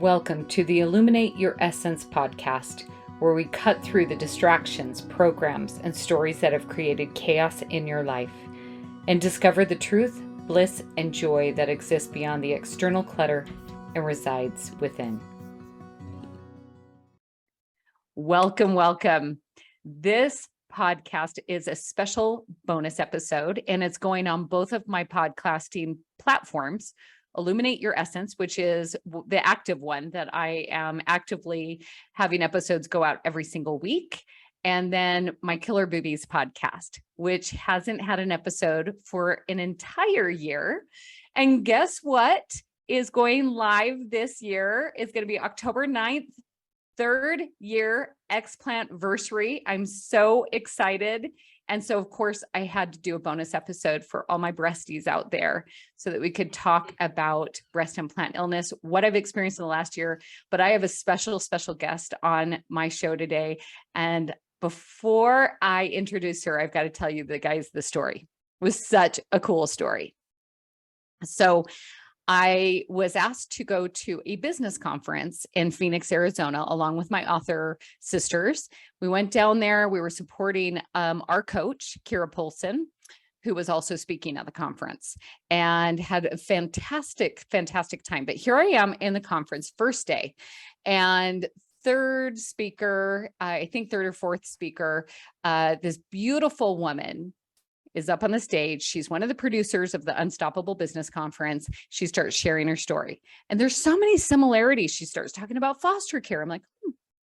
Welcome to the Illuminate Your Essence podcast, where we cut through the distractions, programs, and stories that have created chaos in your life and discover the truth, bliss, and joy that exists beyond the external clutter and resides within. Welcome, welcome. This podcast is a special bonus episode, and it's going on both of my podcasting platforms. Illuminate Your Essence, which is the active one that I am actively having episodes go out every single week. And then my Killer Boobies podcast, which hasn't had an episode for an entire year. And guess what is going live this year? It's going to be October 9th, third year Explant-Versary. I'm so excited. And so, of course, I had to do a bonus episode for all my breasties out there so that we could talk about breast implant illness, what I've experienced in the last year. But I have a special guest on my show today. And before I introduce her, I've got to tell you the story. It was such a cool story. So I was asked to go to a business conference in Phoenix, Arizona, along with my author sisters. We went down there. We were supporting our coach, Kira Polson, who was also speaking at the conference, and had a fantastic time. But here I am in the conference, first day, and third speaker, I think third or fourth speaker, this beautiful woman is up on the stage. She's one of the producers of the Unstoppable Business Conference. She starts sharing her story. And there's so many similarities. She starts talking about foster care. I'm like,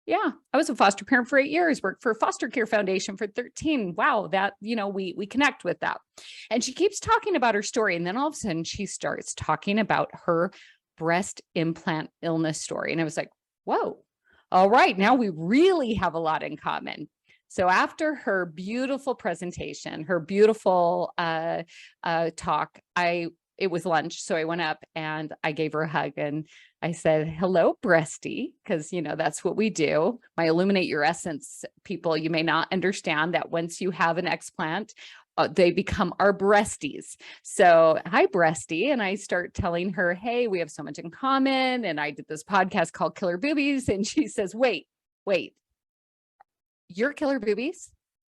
yeah, I was a foster parent for 8 years, worked for a foster care foundation for 13. Wow, that, we connect with that. And she keeps talking about her story. And then all of a sudden she starts talking about her breast implant illness story. And I was like, whoa, all right, now we really have a lot in common. So after her beautiful presentation, her beautiful talk, it was lunch. So I went up and I gave her a hug and I said, hello, breastie, because, that's what we do. My Illuminate Your Essence people, you may not understand that once you have an explant, they become our breasties. So hi, breastie. And I start telling her, hey, we have so much in common. And I did this podcast called Killer Boobies. And she says, wait. You're Killer Boobies?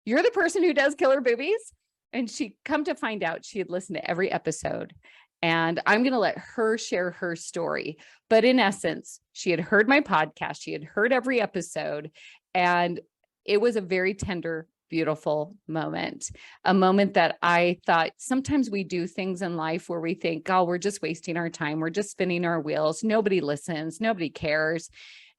You're the person who does Killer Boobies? And she come to find out she had listened to every episode. And I'm going to let her share her story. But in essence, she had heard my podcast. She had heard every episode. And it was a very tender, beautiful moment. A moment that I thought sometimes we do things in life where we think, oh, we're just wasting our time. We're just spinning our wheels. Nobody listens. Nobody cares.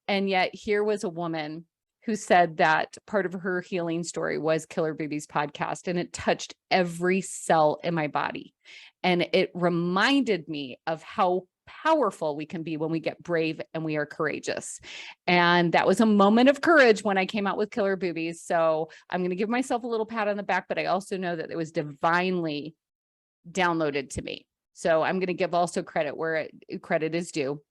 And yet here was a woman who said that part of her healing story was Killer Boobies podcast, and it touched every cell in my body. And it reminded me of how powerful we can be when we get brave and we are courageous. And that was a moment of courage when I came out with Killer Boobies. So I'm going to give myself a little pat on the back, but I also know that it was divinely downloaded to me. So I'm going to give also credit where credit is due.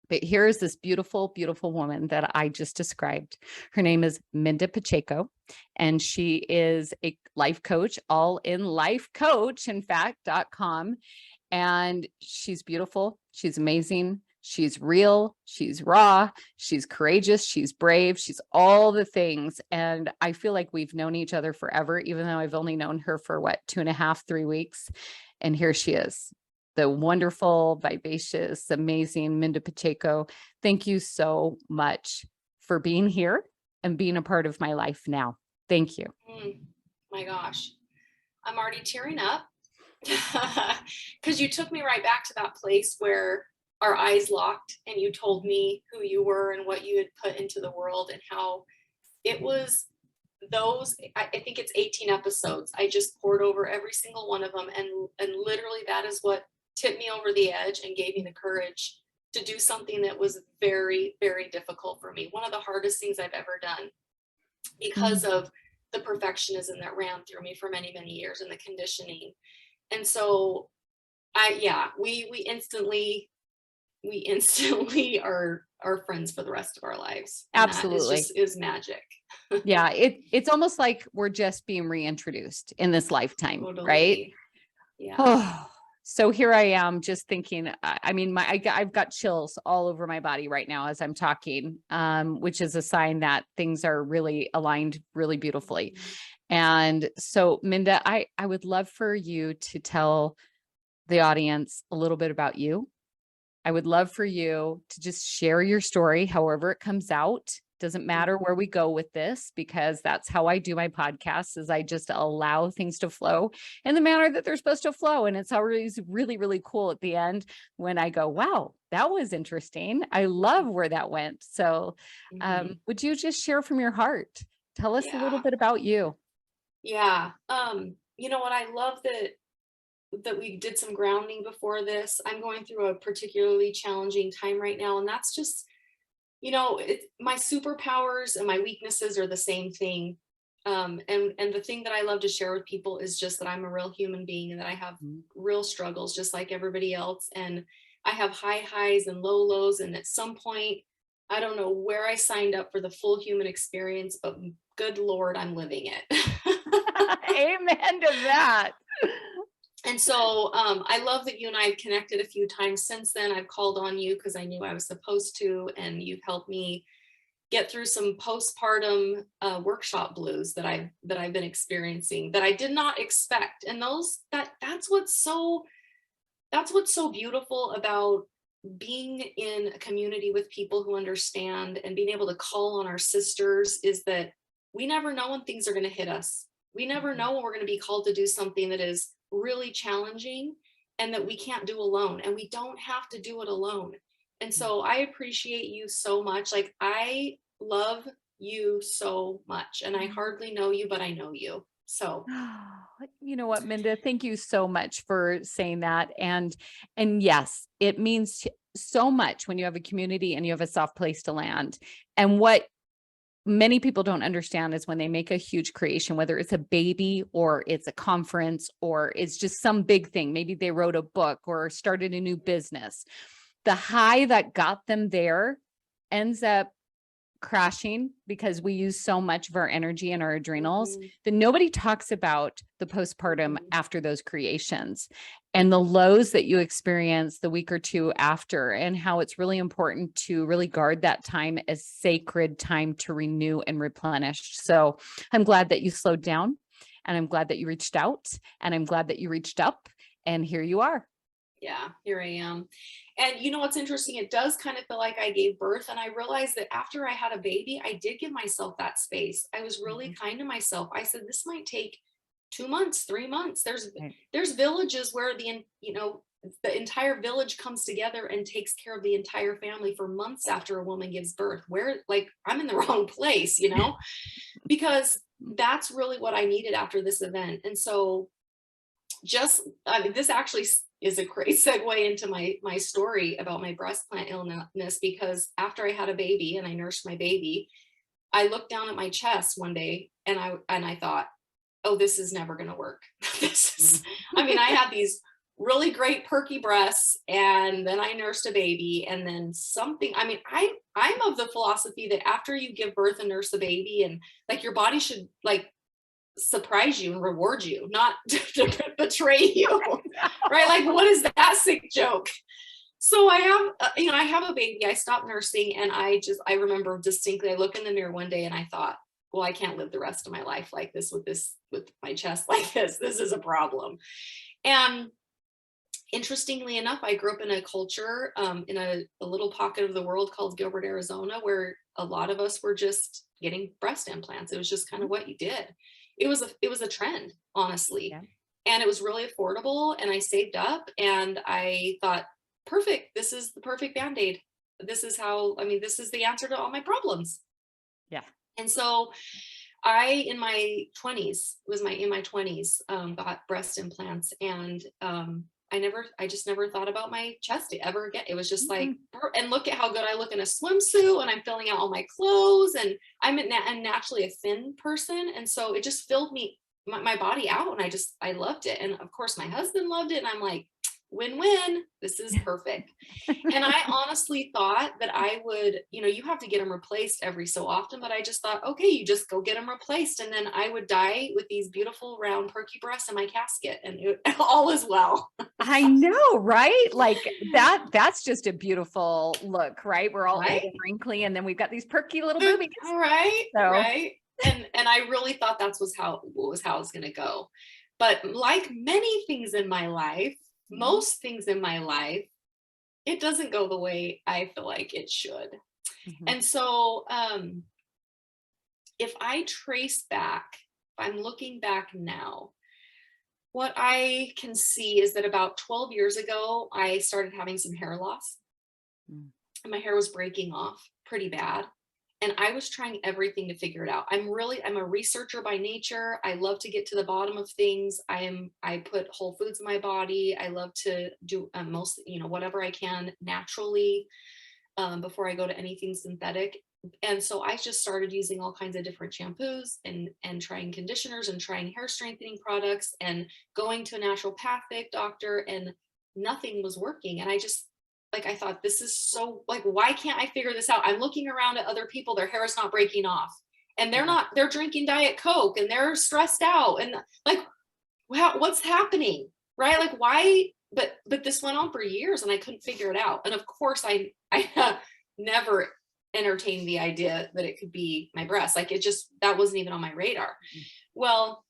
But here's this beautiful, beautiful woman that I just described. Her name is Minda Pacheco, and she is a life coach, all in life coach, in fact.com. And she's beautiful. She's amazing. She's real. She's raw. She's courageous. She's brave. She's all the things. And I feel like we've known each other forever, even though I've only known her for 2.5, 3 weeks. And here she is. The wonderful, vivacious, amazing Minda Pacheco. Thank you so much for being here and being a part of my life now. Thank you. My gosh, I'm already tearing up because you took me right back to that place where our eyes locked and you told me who you were and what you had put into the world and how it was I think it's 18 episodes. I just poured over every single one of them. And literally that is what tipped me over the edge and gave me the courage to do something that was very, very difficult for me. One of the hardest things I've ever done because of the perfectionism that ran through me for many, many years and the conditioning. And so we instantly are friends for the rest of our lives. And absolutely. That is magic. Yeah. It's almost like we're just being reintroduced in this lifetime, totally. Right? Yeah. Oh, So here I am just thinking, I mean, I've got chills all over my body right now as I'm talking, which is a sign that things are really aligned really beautifully. And so Minda, I would love for you to tell the audience a little bit about you. I would love for you to just share your story, however it comes out. Doesn't matter where we go with this, because that's how I do my podcasts, is I just allow things to flow in the manner that they're supposed to flow. And it's always really, really cool at the end when I go, wow, that was interesting. I love where that went. So would you just share from your heart? Tell us a little Yeah. bit about you. Yeah. You know what? I love that we did some grounding before this. I'm going through a particularly challenging time right now, and that's just, my superpowers and my weaknesses are the same thing. And the thing that I love to share with people is just that I'm a real human being and that I have real struggles just like everybody else. And I have high highs and low lows. And at some point, I don't know where I signed up for the full human experience, but good Lord, I'm living it. Amen to that. And so I love that you and I have connected a few times since then. I've called on you because I knew I was supposed to, and you've helped me get through some postpartum workshop blues that I've been experiencing that I did not expect. And that's what's so beautiful about being in a community with people who understand and being able to call on our sisters, is that we never know when things are going to hit us. We never know when we're going to be called to do something that is really challenging and that we can't do alone, and we don't have to do it alone. And so I appreciate you so much. Like, I love you so much, and I hardly know you, but I know you. So you know what, Minda, thank you so much for saying that. And yes, it means so much when you have a community and you have a soft place to land. And what many people don't understand is when they make a huge creation, whether it's a baby or it's a conference or it's just some big thing, maybe they wrote a book or started a new business, the high that got them there ends up crashing because we use so much of our energy and our adrenals that nobody talks about the postpartum after those creations and the lows that you experience the week or two after, and how it's really important to really guard that time as sacred time to renew and replenish. So I'm glad that you slowed down, and I'm glad that you reached out, and I'm glad that you reached up, and here you are. yeah, here I am. And you know what's interesting? It does kind of feel like I gave birth. And I realized that after I had a baby, I did give myself that space. I was really kind to myself. I said, this might take 2 months, 3 months. There's villages where the entire village comes together and takes care of the entire family for months after a woman gives birth. Where, like, I'm in the wrong place, because that's really what I needed after this event. And so this actually is a great segue into my story about my breast implant illness, because after I had a baby and I nursed my baby, I looked down at my chest one day and I thought, oh, this is never going to work. I had these really great perky breasts, and then I nursed a baby, and then I'm of the philosophy that after you give birth and nurse a baby, and like, your body should like surprise you and reward you, not to betray you. Right? Like, what is that sick joke? So I have a baby. I stopped nursing, and I remember distinctly, I looked in the mirror one day and I thought, well, I can't live the rest of my life like this with my chest like this. This is a problem. And interestingly enough, I grew up in a culture, in a little pocket of the world called Gilbert, Arizona, where a lot of us were just getting breast implants. It was just kind of what you did. It was a trend, honestly. Yeah. And it was really affordable, and I saved up, and I thought, perfect, this is the perfect Band-Aid. This is the answer to all my problems. Yeah. And so I, in my 20s, got breast implants, and I just never thought about my chest ever again. It was just like, and look at how good I look in a swimsuit, and I'm filling out all my clothes, and I'm naturally a thin person. And so it just filled my body out, and I loved it. And of course my husband loved it. And I'm like, win-win. This is perfect. And I honestly thought that I would, you have to get them replaced every so often, but I just thought, okay, you just go get them replaced. And then I would die with these beautiful round perky breasts in my casket, and all is well. I know, right? Like that's just a beautiful look, right? We're all old and wrinkly, and then we've got these perky little boobies. Right. And I really thought that was how it was going to go. But like many things in my life, most things in my life, it doesn't go the way I feel like it should. And so if I trace back, if I'm looking back now, what I can see is that about 12 years ago, I started having some hair loss. And my hair was breaking off pretty bad. And I was trying everything to figure it out. I'm a researcher by nature. I love to get to the bottom of things. I put whole foods in my body. I love to do whatever I can naturally before I go to anything synthetic. And so I just started using all kinds of different shampoos and trying conditioners and trying hair strengthening products and going to a naturopathic doctor, and nothing was working. And I thought, this is so, why can't I figure this out? I'm looking around at other people, their hair is not breaking off, and they're drinking Diet Coke and they're stressed out, and wow, what's happening? Right? Why? But this went on for years and I couldn't figure it out. And of course I never entertained the idea that it could be my breast. That wasn't even on my radar. Well,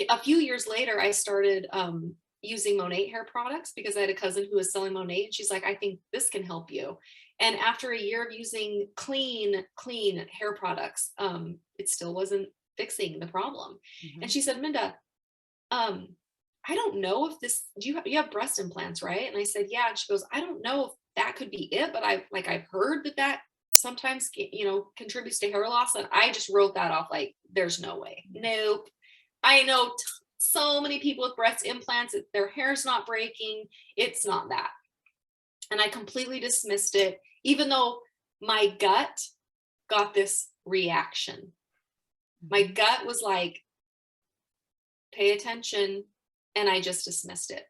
a few years later, I started using Monate hair products because I had a cousin who was selling Monate, and she's like, I think this can help you. And after a year of using clean hair products, it still wasn't fixing the problem. And she said, Minda, I don't know if this, you have breast implants, right? And I said, yeah. And she goes, I don't know if that could be it, but I've heard that sometimes, contributes to hair loss. And I just wrote that off. There's no way. Nope. I know so many people with breast implants, their hair's not breaking. It's not that. And I completely dismissed it, even though my gut got this reaction. My gut was like, pay attention. And I just dismissed it.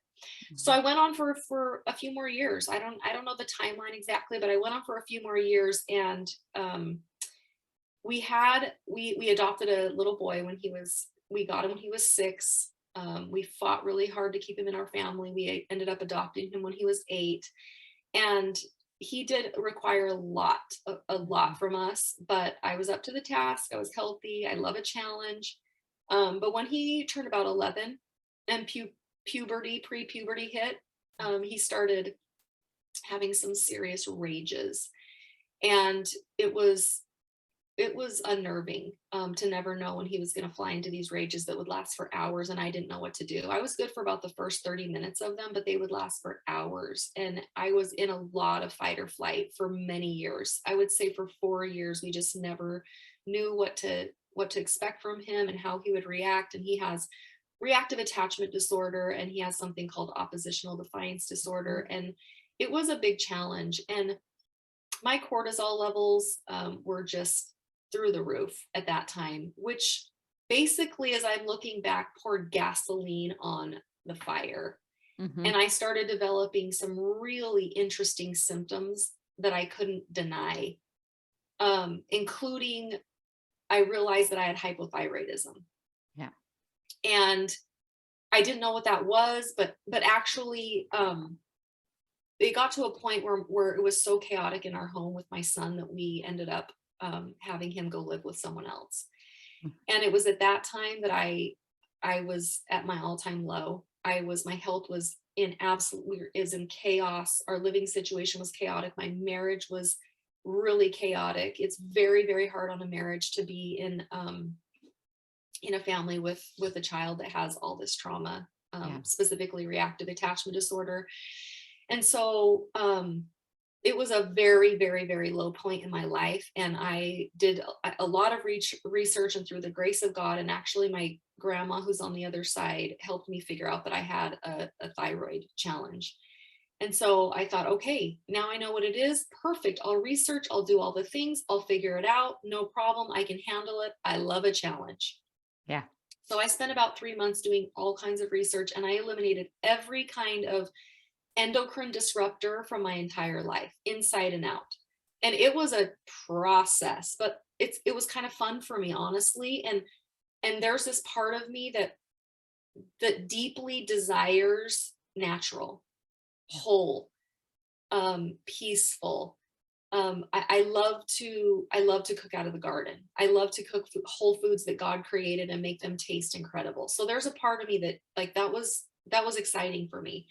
So I went on for a few more years. I don't know the timeline exactly, but I went on for a few more years. And we adopted a little boy we got him when he was 6. We fought really hard to keep him in our family. We ended up adopting him when he was 8. And he did require a lot from us, but I was up to the task. I was healthy. I love a challenge. But when he turned about 11 and pre-puberty hit, he started having some serious rages. And it was unnerving to never know when he was going to fly into these rages that would last for hours, and I didn't know what to do. I was good for about the first 30 minutes of them, but they would last for hours. And I was in a lot of fight or flight for many years. I would say for 4 years, we just never knew what to expect from him and how he would react. And he has reactive attachment disorder, and he has something called oppositional defiance disorder. And it was a big challenge. And my cortisol levels were just through the roof at that time, which basically, as I'm looking back, poured gasoline on the fire. And I started developing some really interesting symptoms that I couldn't deny, including I realized that I had hypothyroidism. Yeah. And I didn't know what that was, but actually it got to a point where it was so chaotic in our home with my son that we ended up having him go live with someone else. And it was at that time that I was at my all-time low. My health was in chaos. Our living situation was chaotic. My marriage was really chaotic. It's very, very hard on a marriage to be in a family with a child that has all this trauma, specifically reactive attachment disorder. And so it was a very, very, very low point in my life. And I did a lot of research, and through the grace of God, and actually my grandma, who's on the other side, helped me figure out that I had a thyroid challenge. And so I thought, okay, now I know what it is. Perfect. I'll research. I'll do all the things. I'll figure it out. No problem. I can handle it. I love a challenge. Yeah. So I spent about 3 months doing all kinds of research, and I eliminated every kind of endocrine disruptor from my entire life, inside and out. And it was a process, but it was kind of fun for me, honestly. And there's this part of me that deeply desires natural, whole, peaceful. I love to cook out of the garden. I love to cook whole foods that God created and make them taste incredible. So there's a part of me that, like, that was exciting for me.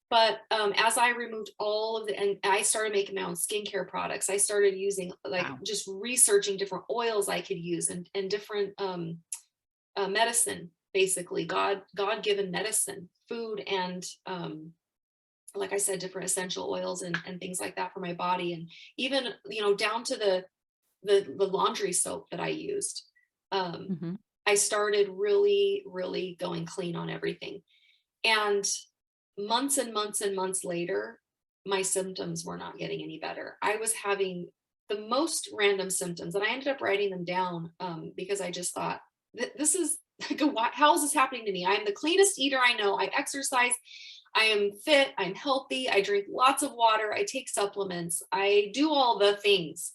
But as I removed all of and I started making my own skincare products, I started using, like, Wow. just researching different oils I could use, and different medicine, basically God-given medicine, food, and like I said, different essential oils and things like that for my body. And even, down to the laundry soap that I used. Mhm. I started really, really going clean on everything. And months and months and months later, my symptoms were not getting any better. I was having the most random symptoms, and I ended up writing them down, because I just thought, this is like, how is this happening to me? I'm the cleanest eater I know. I exercise. I am fit. I'm healthy. I drink lots of water. I take supplements. I do all the things.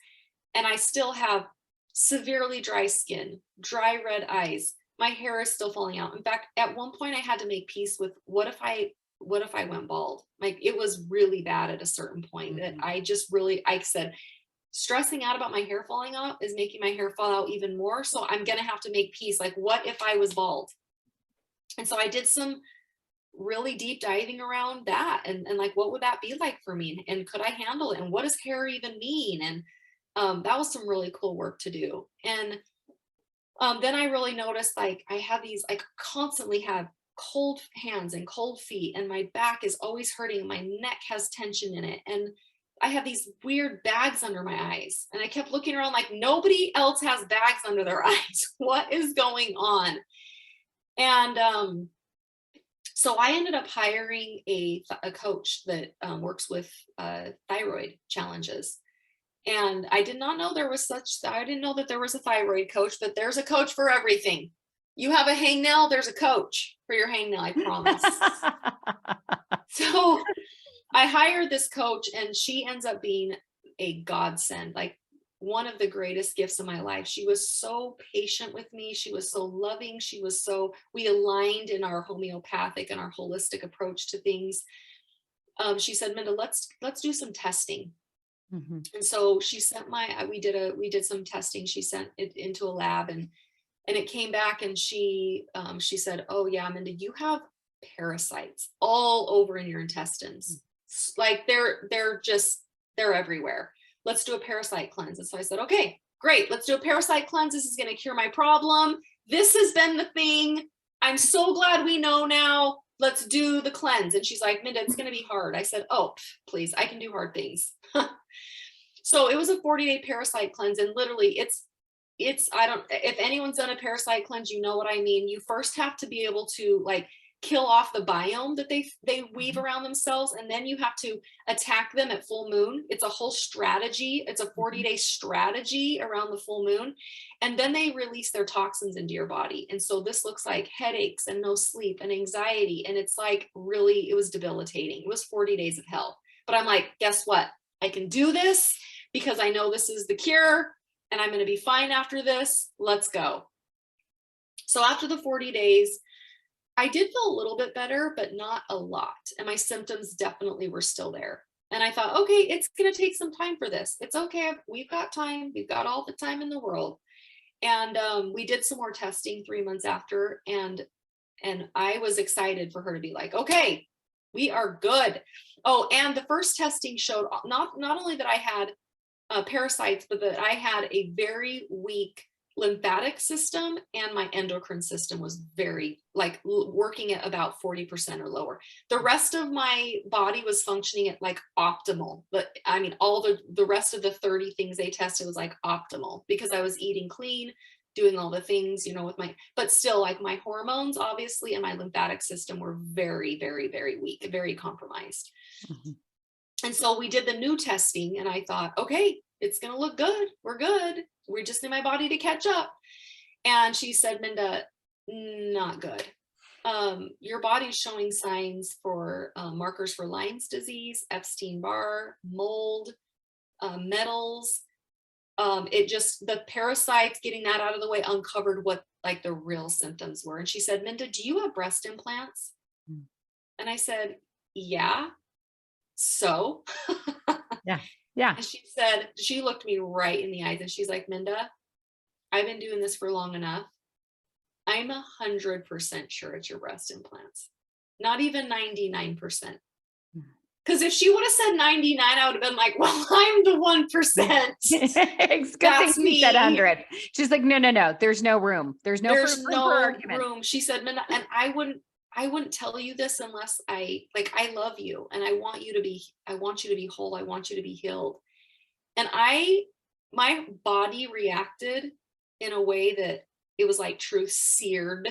And I still have severely dry skin, dry red eyes. My hair is still falling out. In fact, at one point I had to make peace with, what if I went bald? Like, it was really bad at a certain point that I just really, I said, stressing out about my hair falling out is making my hair fall out even more. So I'm going to have to make peace. Like, what if I was bald? And so I did some really deep diving around that, and like, what would that be like for me? And could I handle it? And what does hair even mean? And that was some really cool work to do. And then I really noticed, like, I have these, I constantly have cold hands and cold feet, and my back is always hurting. My neck has tension in it. And I have these weird bags under my eyes. And I kept looking around like, nobody else has bags under their eyes. What is going on? And so I ended up hiring a coach that works with thyroid challenges. And I did not know I didn't know that there was a thyroid coach, but there's a coach for everything. You have a hangnail, there's a coach for your hangnail, I promise. So I hired this coach, and she ends up being a godsend, like one of the greatest gifts of my life. She was so patient with me. She was so loving. We aligned in our homeopathic and our holistic approach to things. She said, Minda, let's do some testing. And so she sent we did some testing. She sent it into a lab, and it came back, and she said, oh yeah, Minda, you have parasites all over in your intestines. Like, they're everywhere. Let's do a parasite cleanse. And so I said, okay, great. Let's do a parasite cleanse. This is going to cure my problem. This has been the thing. I'm so glad we know now. Let's do the cleanse. And she's like, Minda, it's going to be hard. I said, oh, please, I can do hard things. So it was a 40-day parasite cleanse. And literally if anyone's done a parasite cleanse, you know what I mean. You first have to be able to, like, kill off the biome that they weave around themselves, and then you have to attack them at full moon. It's a whole strategy. It's a 40-day strategy around the full moon, and then they release their toxins into your body. And so this looks like headaches and no sleep and anxiety, and it's like, really, it was debilitating. It was 40 days of hell. But I'm like, guess what? I can do this because I know this is the cure, and I'm going to be fine after this. Let's go. So after the 40 days, I did feel a little bit better, but not a lot. And my symptoms definitely were still there. And I thought, okay, it's going to take some time for this. It's okay. We've got time. We've got all the time in the world. And we did some more testing 3 months after. And I was excited for her to be like, okay, we are good. Oh, and the first testing showed not only that I had parasites, but that I had a very weak lymphatic system, and my endocrine system was very, like, working at about 40% or lower. The rest of my body was functioning at, like, optimal. But I mean, all the rest of the 30 things they tested was like optimal, because I was eating clean, doing all the things, but still, like, my hormones, obviously, and my lymphatic system were very, very, very weak, very compromised. And so we did the new testing, and I thought, okay, it's going to look good. We're good. We just need my body to catch up. And she said, Minda, not good. Your body's showing signs for markers for Lyme's disease, Epstein-Barr, mold, metals. The parasites, getting that out of the way, uncovered what like the real symptoms were. And she said, Minda, do you have breast implants? Mm. And I said, yeah. So Yeah. and she said, she looked me right in the eyes and she's like, Minda, I've been doing this for long enough. I'm 100% sure it's your breast implants. Not even 99%. Because if she would have said 99, I would have been like, well, I'm the 1%. It's good That's thing she said me. 100. She's like, no. There's no room. There's no room. She said, Minda, and I wouldn't tell you this unless I love you and I want you to be whole. I want you to be healed. And my body reacted in a way that it was like truth seared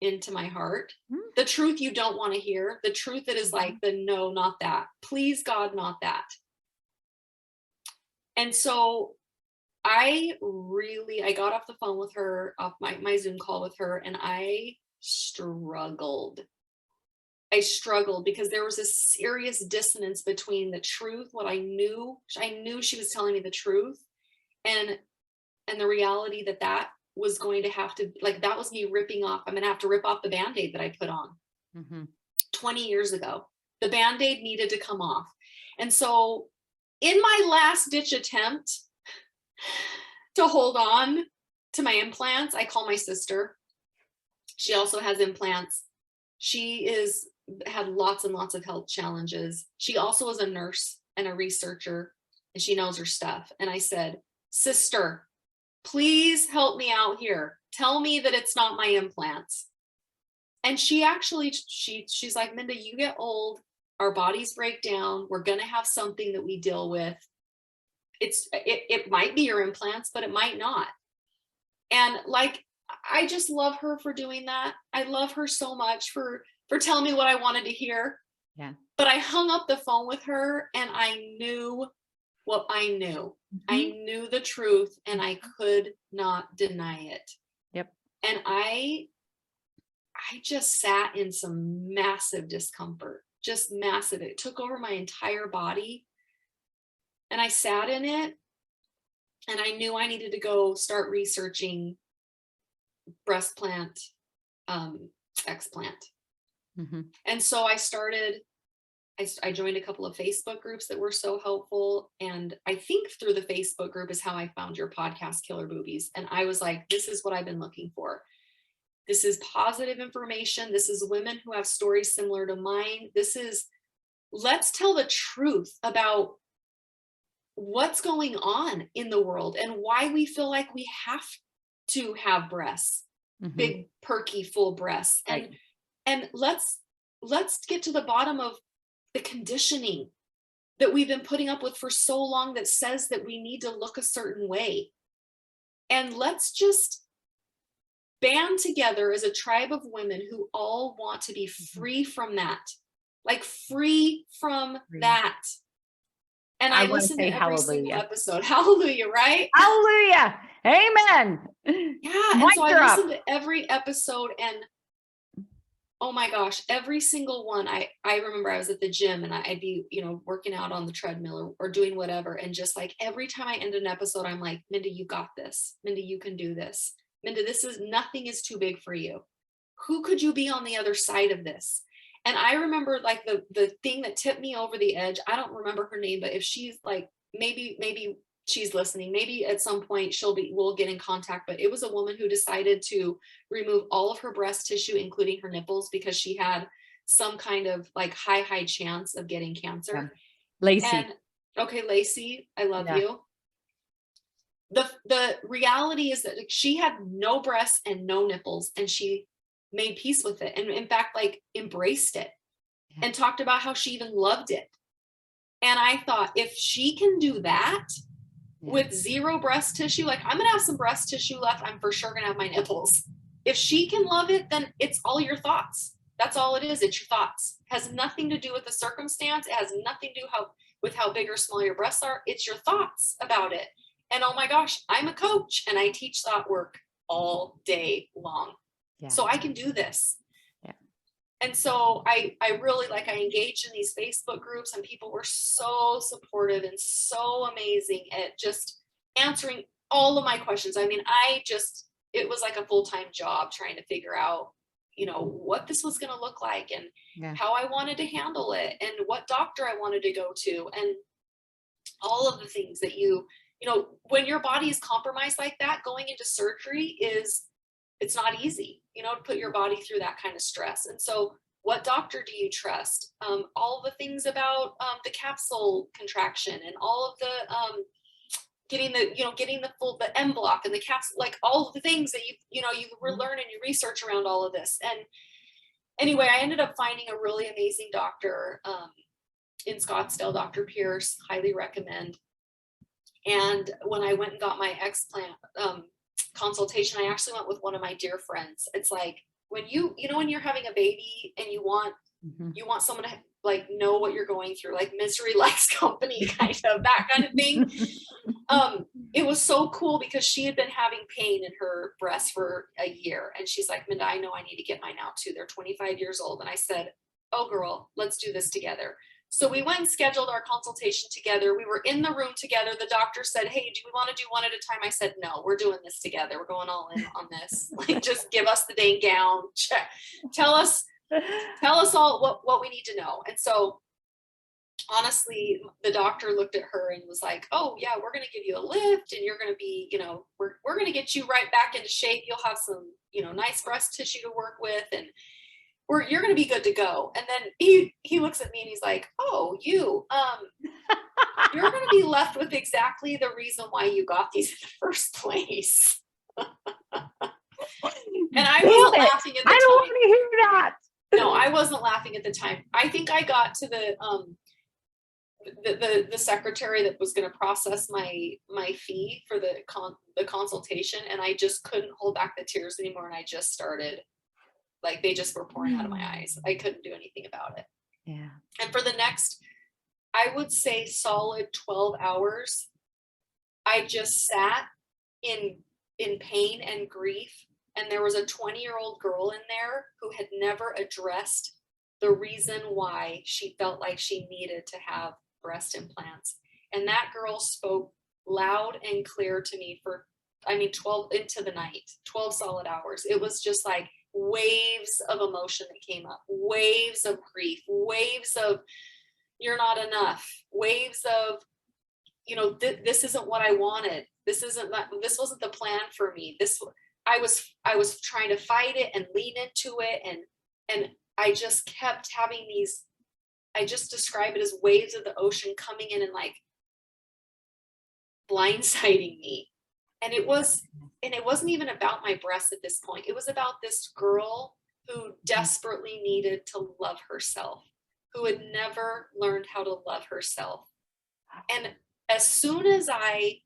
into my heart. The truth you don't want to hear, the truth that is like the no, not that. Please, God, not that. And so I got off the phone with her, off my Zoom call with her, and I struggled because there was a serious dissonance between the truth, what I knew she was telling me the truth, and the reality that was going to have to, like, that was me ripping off. I'm going to have to rip off the Band-Aid that I put on 20 years ago. The Band-Aid needed to come off. And so in my last ditch attempt to hold on to my implants, I call my sister. She also has implants. She had lots and lots of health challenges. She also is a nurse and a researcher, and she knows her stuff. And I said, sister, please help me out here. Tell me that it's not my implants. And she actually, she's like, Minda, you get old, our bodies break down. We're going to have something that we deal with. It might be your implants, but it might not. And like, I just love her for doing that. I love her so much for telling me what I wanted to hear. Yeah. But I hung up the phone with her and I knew what I knew. I knew the truth and I could not deny it. Yep. And I just sat in some massive discomfort, just massive. It took over my entire body. And I sat in it and I knew I needed to go start researching breast plant, explant. And so I joined a couple of Facebook groups that were so helpful. And I think through the Facebook group is how I found your podcast, Killer Boobies. And I was like, this is what I've been looking for. This is positive information. This is women who have stories similar to mine. Let's tell the truth about what's going on in the world and why we feel like we have to have breasts, big, perky, full breasts. And let's get to the bottom of the conditioning that we've been putting up with for so long that says that we need to look a certain way. And let's just band together as a tribe of women who all want to be free from that, like free from that. And I listened to every single episode. Hallelujah, right? Hallelujah. Amen. Yeah. And so I listened to every episode and oh my gosh, every single one. I remember I was at the gym and I'd be, working out on the treadmill or doing whatever. And just like every time I end an episode, I'm like, Minda, you got this. Minda, you can do this. Minda, nothing is too big for you. Who could you be on the other side of this? And I remember like the thing that tipped me over the edge. I don't remember her name, but if she's like, maybe she's listening, maybe at some point we'll get in contact, but it was a woman who decided to remove all of her breast tissue, including her nipples, because she had some kind of like high chance of getting cancer. Lacey. Lacey, I love you. The reality is that she had no breasts and no nipples, and she made peace with it. And in fact, like embraced it and talked about how she even loved it. And I thought, if she can do that with zero breast tissue, like I'm going to have some breast tissue left. I'm for sure going to have my nipples. If she can love it, then it's all your thoughts. That's all it is. It's your thoughts. It has nothing to do with the circumstance. It has nothing to do with how big or small your breasts are. It's your thoughts about it. And oh my gosh, I'm a coach and I teach thought work all day long. So I can do this. Yeah. And so I really I engaged in these Facebook groups, and people were so supportive and so amazing at just answering all of my questions. I mean, it was like a full-time job trying to figure out, what this was going to look like, and how I wanted to handle it, and what doctor I wanted to go to, and all of the things that when your body is compromised like that, going into surgery it's not easy, to put your body through that kind of stress. And so what doctor do you trust? All the things about the capsule contraction, and all of the getting the M block and the capsule, like all of the things that you learn and you research around all of this. And anyway, I ended up finding a really amazing doctor in Scottsdale, Dr. Pierce, highly recommend. And when I went and got my explant consultation, I actually went with one of my dear friends. It's like when when you're having a baby and you want someone to know what you're going through, like misery likes company, kind of that kind of thing. It was so cool because she had been having pain in her breast for a year, and she's like, Minda, I know I need to get mine out too. They're 25 years old. And I said, oh girl, let's do this together. So we went and scheduled our consultation together. We were in the room together. The doctor said, hey, do we want to do one at a time? I said, no, we're doing this together. We're going all in on this. Just give us the dang gown. Tell us all what we need to know. And so honestly, the doctor looked at her and was like, oh yeah, we're going to give you a lift, and you're going to be, we're going to get you right back into shape. You'll have some, nice breast tissue to work with, and you're going to be good to go. And then he looks at me and he's like, oh, you're going to be left with exactly the reason why you got these in the first place. And I wasn't laughing at the time. I don't want to hear that. No, I wasn't laughing at the time. I think I got to the secretary that was going to process my fee for the consultation, and I just couldn't hold back the tears anymore, and I just started, they just were pouring out of my eyes. I couldn't do anything about it. Yeah. And for the next, I would say solid 12 hours, I just sat in pain and grief. And there was a 20-year-old girl in there who had never addressed the reason why she felt like she needed to have breast implants. And that girl spoke loud and clear to me for, 12 into the night, 12 solid hours. It was just like waves of emotion that came up, waves of grief, waves of you're not enough, waves of, this isn't what I wanted. This wasn't the plan for me. I was trying to fight it and lean into it. And I just kept having these, I just describe it as waves of the ocean coming in and blindsiding me. And it wasn't even about my breasts at this point. It was about this girl who desperately needed to love herself, who had never learned how to love herself. And as soon as I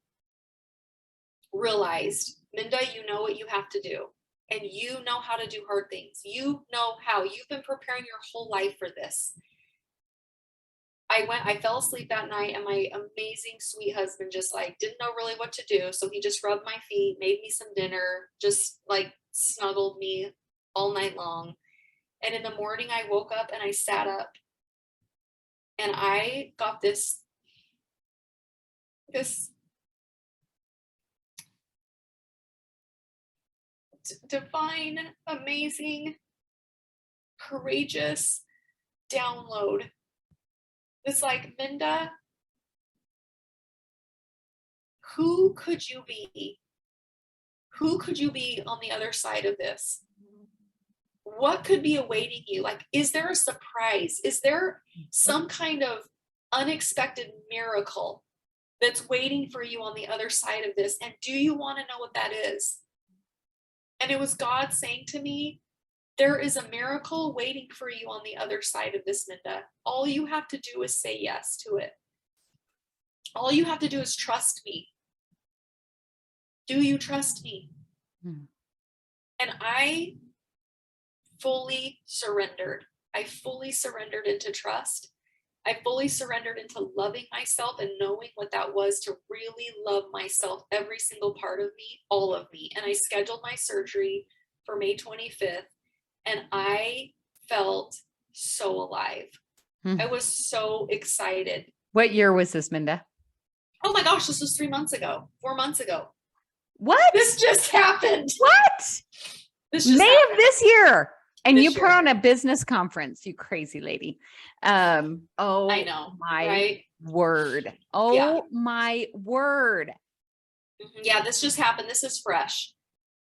realized, Minda, you know what you have to do, and you know how to do hard things. You know how. You've been preparing your whole life for this. I fell asleep that night, and my amazing, sweet husband just didn't know really what to do. So he just rubbed my feet, made me some dinner, just snuggled me all night long. And in the morning I woke up and I sat up, and I got this divine, amazing, courageous download. It's like, Minda, who could you be? Who could you be on the other side of this? What could be awaiting you? Is there a surprise? Is there some kind of unexpected miracle that's waiting for you on the other side of this? And do you want to know what that is? And it was God saying to me, there is a miracle waiting for you on the other side of this, Minda. All you have to do is say yes to it. All you have to do is trust me. Do you trust me? And I fully surrendered. I fully surrendered into trust. I fully surrendered into loving myself and knowing what that was, to really love myself, every single part of me, all of me. And I scheduled my surgery for May 25th, and I felt so alive. I was so excited. What year was this, Minda? Oh my gosh, this was 4 months ago. What? This just happened. What? This just May happened. of this year. And This you year. put on a business conference, you crazy lady. Oh, I know, my right? word. Oh my word. Yeah, this just happened. This is fresh.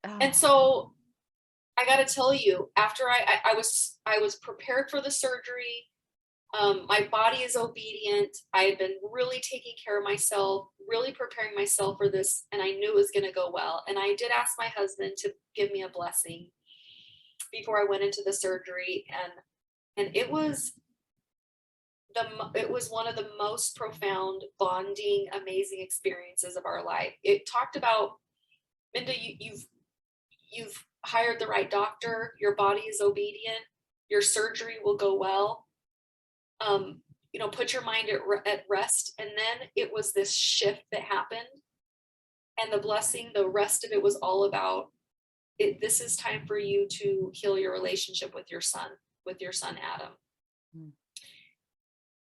Oh. And so I got to tell you, after I was prepared for the surgery, my body is obedient. I had been really taking care of myself, really preparing myself for this, and I knew it was going to go well. And I did ask my husband to give me a blessing before I went into the surgery, and it was one of the most profound, bonding, amazing experiences of our life. It talked about, Minda, you've hired the right doctor, your body is obedient, your surgery will go well. Put your mind at rest. And then it was this shift that happened, and the blessing, the rest of it was all about it. This is time for you to heal your relationship with your son Adam.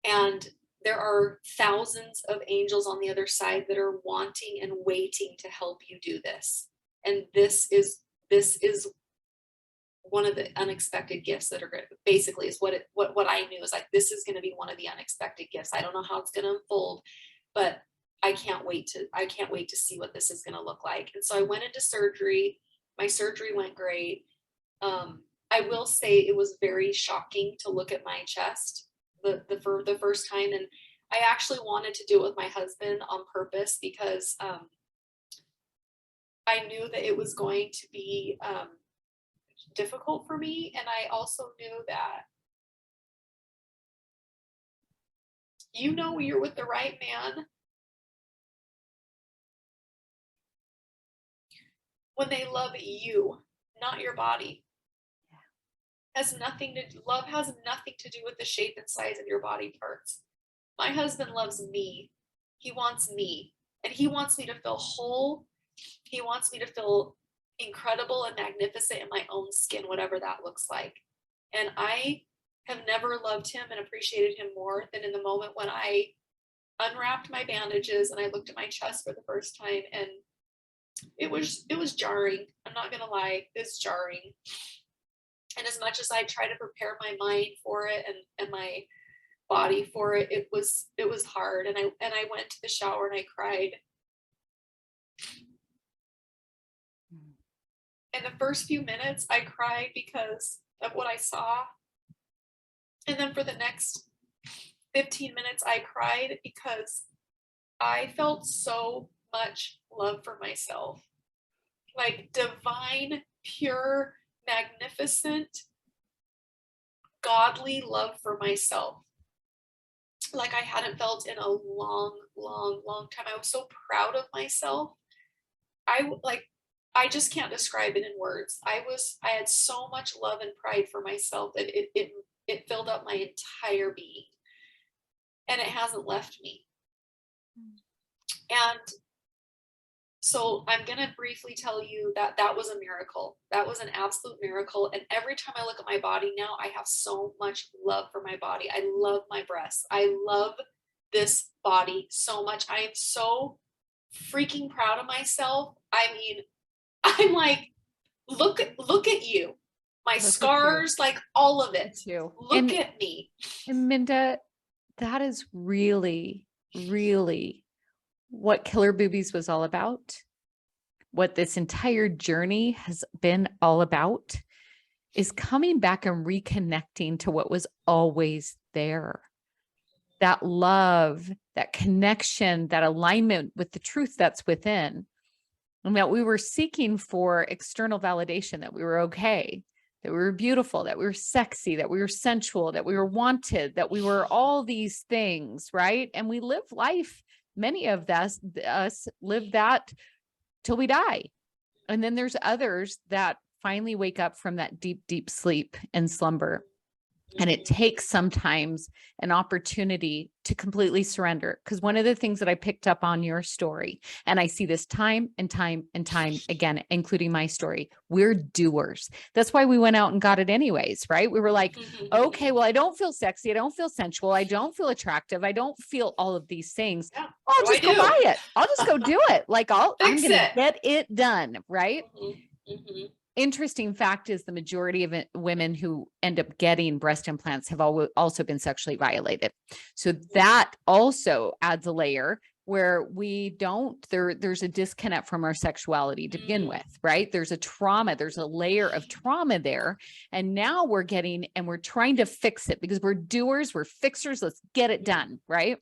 And there are thousands of angels on the other side that are wanting and waiting to help you do this. And this is one of the unexpected gifts that are basically is what I knew is like, this is going to be one of the unexpected gifts. I don't know how it's going to unfold, but I can't wait to see what this is going to look like. And so I went into surgery. My surgery went great. I will say it was very shocking to look at my chest for the first time. And I actually wanted to do it with my husband on purpose because I knew that it was going to be difficult for me. And I also knew that, you're with the right man when they love you, not your body. Love has nothing to do with the shape and size of your body parts. My husband loves me. He wants me, and he wants me to feel whole. He wants me to feel incredible and magnificent in my own skin, whatever that looks like. And I have never loved him and appreciated him more than in the moment when I unwrapped my bandages and I looked at my chest for the first time, and it was jarring. I'm not gonna lie, it's jarring. And as much as I try to prepare my mind for it and my body for it, it was hard. And I went to the shower and I cried. In the first few minutes, I cried because of what I saw. And then for the next 15 minutes, I cried because I felt so much love for myself. Like divine, pure, magnificent, godly love for myself. Like I hadn't felt in a long, long, long time. I was so proud of myself. I just can't describe it in words. I had so much love and pride for myself that it filled up my entire being, and it hasn't left me. And so I'm going to briefly tell you that was a miracle. That was an absolute miracle. And every time I look at my body now, I have so much love for my body. I love my breasts. I love this body so much. I am so freaking proud of myself. I mean, I'm like, look at you. My scars, like all of it. Look at me. And Minda, that is really, really what Killer Boobies was all about. What this entire journey has been all about is coming back and reconnecting to what was always there. That love, that connection, that alignment with the truth that's within. And that we were seeking for external validation, that we were okay, that we were beautiful, that we were sexy, that we were sensual, that we were wanted, that we were all these things, right? And we live life. Many of us live that till we die. And then there's others that finally wake up from that deep, deep sleep and slumber. And it takes sometimes an opportunity to completely surrender. Because one of the things that I picked up on your story, and I see this time and time and time again, including my story, we're doers. That's why we went out and got it anyways, right? We were like, okay, well, I don't feel sexy. I don't feel sensual. I don't feel attractive. I don't feel all of these things. Yeah. I'll just go buy it. I'll just go do it. Like I'm going to get it done. Right. Interesting fact is the majority of women who end up getting breast implants have also been sexually violated. So that also adds a layer where we don't, there's a disconnect from our sexuality to begin with, right? There's a trauma, there's a layer of trauma there. And now we're trying to fix it because we're doers, we're fixers, let's get it done, right?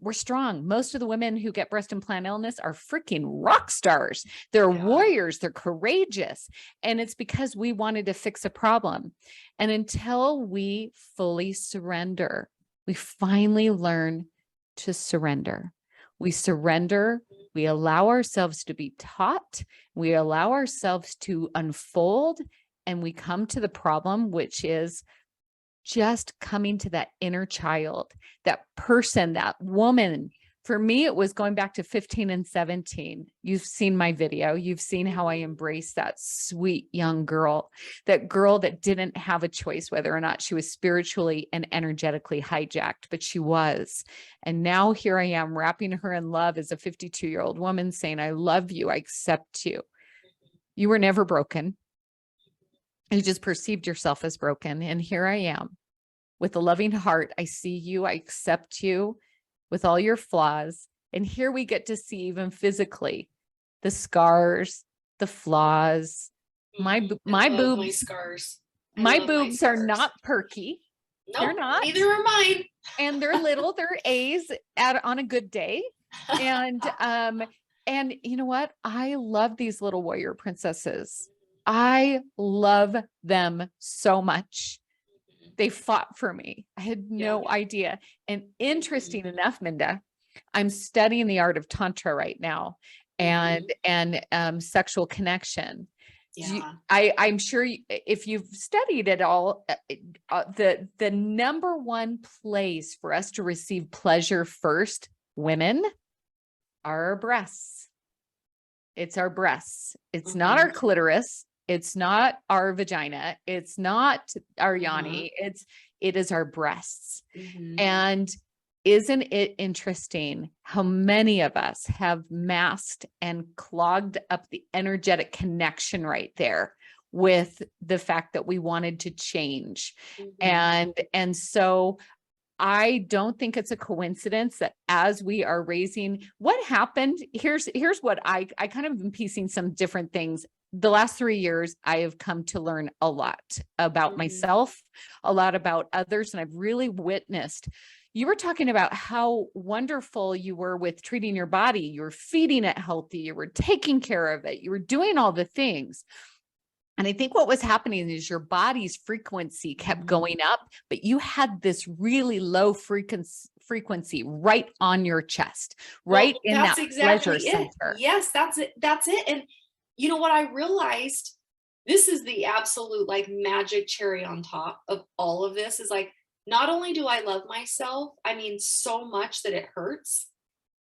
We're strong. Most of the women who get breast implant illness are freaking rock stars. They're warriors, they're courageous. And it's because we wanted to fix a problem. And until we fully surrender, we finally learn to surrender. We surrender, we allow ourselves to be taught, we allow ourselves to unfold, and we come to the problem, which is just coming to that inner child, that person, that woman. For me, it was going back to 15 and 17. You've seen my video. You've seen how I embraced that sweet young girl, that girl that didn't have a choice whether or not she was spiritually and energetically hijacked, but she was. And now here I am wrapping her in love as a 52-year-old woman saying, I love you. I accept you. You were never broken. You just perceived yourself as broken. And here I am with a loving heart. I see you. I accept you with all your flaws. And here we get to see even physically the scars, the flaws, my boobs, my scars. My boobs are not perky. Nope, they're not. Neither are mine. And they're little, they're A's on a good day. And you know what? I love these little warrior princesses. I love them so much. They fought for me. I had no idea. And interesting enough, Minda, I'm studying the art of Tantra right now and sexual connection. Yeah. I'm sure if you've studied it all, the number one place for us to receive pleasure first, women, are our breasts. It's our breasts. It's not our clitoris. It's not our vagina. It's not our yoni. It is our breasts. And isn't it interesting how many of us have masked and clogged up the energetic connection right there with the fact that we wanted to change. And so I don't think it's a coincidence that as we are raising, what happened, here's what I kind of been piecing some different things. The last 3 years, I have come to learn a lot about myself, a lot about others. And I've really witnessed, you were talking about how wonderful you were with treating your body. You were feeding it healthy. You were taking care of it. You were doing all the things. And I think what was happening is your body's frequency kept going up, but you had this really low frequency right on your chest, right in that pleasure center. Yes, that's it. That's it. And you know what I realized? This is the absolute like magic cherry on top of all of this is like, not only do I love myself, I mean, so much that it hurts,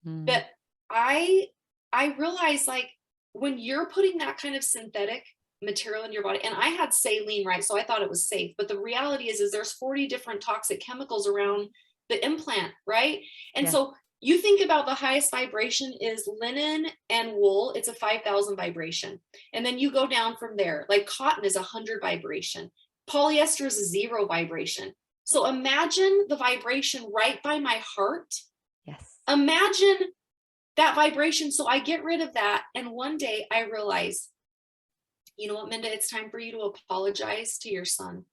but I realized like when you're putting that kind of synthetic material in your body, and I had saline, right? So I thought it was safe, but the reality is there's 40 different toxic chemicals around the implant, right? And so you think about the highest vibration is linen and wool. It's a 5,000 vibration. And then you go down from there, like cotton is 100 vibration. Polyester is a 0 vibration. So imagine the vibration right by my heart. Yes. Imagine that vibration. So I get rid of that. And one day I realize, you know what, Minda, it's time for you to apologize to your son.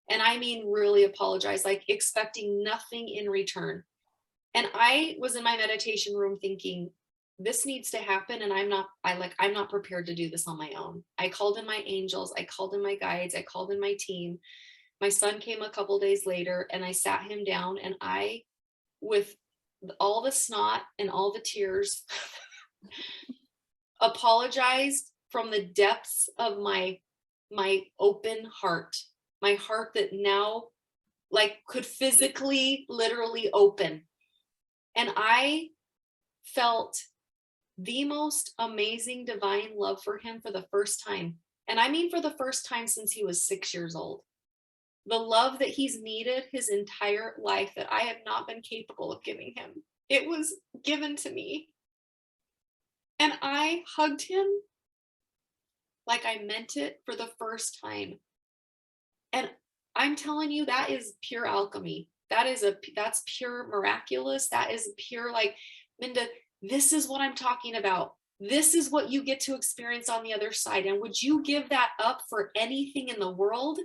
And I mean, really apologize, like expecting nothing in return. And I was in my meditation room thinking, this needs to happen. And I'm not prepared to do this on my own. I called in my angels. I called in my guides. I called in my team. My son came a couple days later and I sat him down and I, with all the snot and all the tears, apologized from the depths of my open heart, my heart that now like could physically, literally open. And I felt the most amazing divine love for him for the first time. And I mean, for the first time since he was 6 years old. The love that he's needed his entire life that I have not been capable of giving him. It was given to me. And I hugged him like I meant it for the first time. And I'm telling you, that is pure alchemy. That's pure miraculous. That is pure, like, Minda, this is what I'm talking about. This is what you get to experience on the other side. And would you give that up for anything in the world?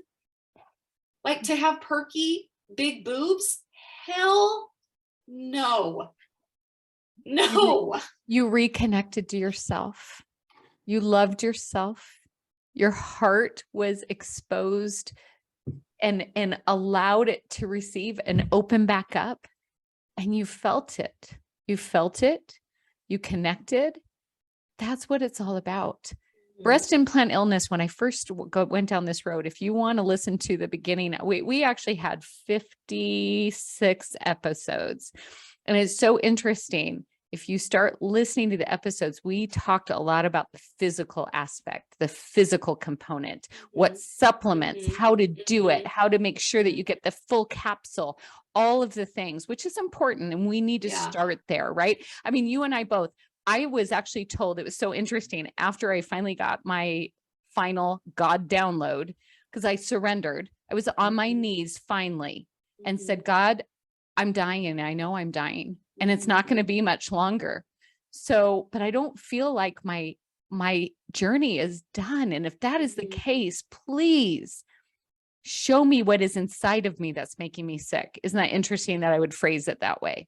Like to have perky big boobs? Hell no. No. You reconnected to yourself. You loved yourself. Your heart was exposed and allowed it to receive and open back up. And you felt it. You felt it. You connected. That's what it's all about. Breast implant illness, when I first went down this road, if you want to listen to the beginning, we actually had 56 episodes. And it's so interesting. If you start listening to the episodes, we talked a lot about the physical aspect, the physical component, what supplements, how to do it, how to make sure that you get the full capsule, all of the things, which is important. And we need to start there, right? I mean, you and I both, I was actually told, it was so interesting after I finally got my final God download, because I surrendered. I was on my knees finally and said, God, I'm dying. I know I'm dying and it's not going to be much longer. So, but I don't feel like my journey is done. And if that is the case, please show me what is inside of me that's making me sick. Isn't that interesting that I would phrase it that way?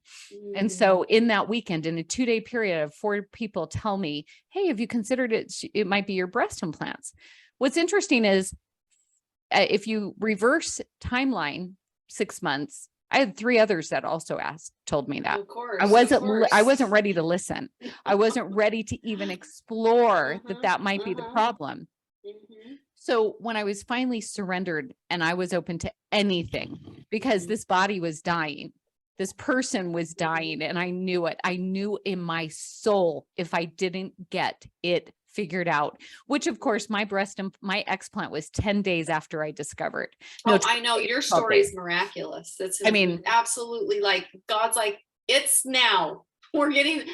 And so in that weekend, in a 2-day period, of 4 people tell me, hey, have you considered it? It might be your breast implants. What's interesting is if you reverse timeline 6 months, I had 3 others that also told me that. Of course, I wasn't ready to listen. I wasn't ready to even explore that might be the problem. So when I was finally surrendered and I was open to anything, because this body was dying, this person was dying, and I knew it. I knew in my soul, if I didn't get it figured out, which of course my explant was 10 days after I discovered. No, I know your story is miraculous. That's, I mean, absolutely, like God's like, it's now. We're doing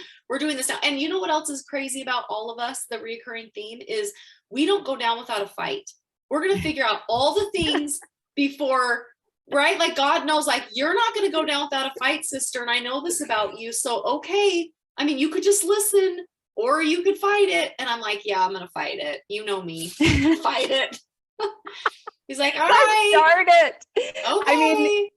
this now. And you know what else is crazy about all of us? The recurring theme is we don't go down without a fight. We're going to figure out all the things before, right? Like God knows, like, you're not going to go down without a fight, sister. And I know this about you. So, okay. I mean, you could just listen or you could fight it. And I'm like, yeah, I'm going to fight it. You know me. Fight it. He's like, all right. Start it. Okay. I mean,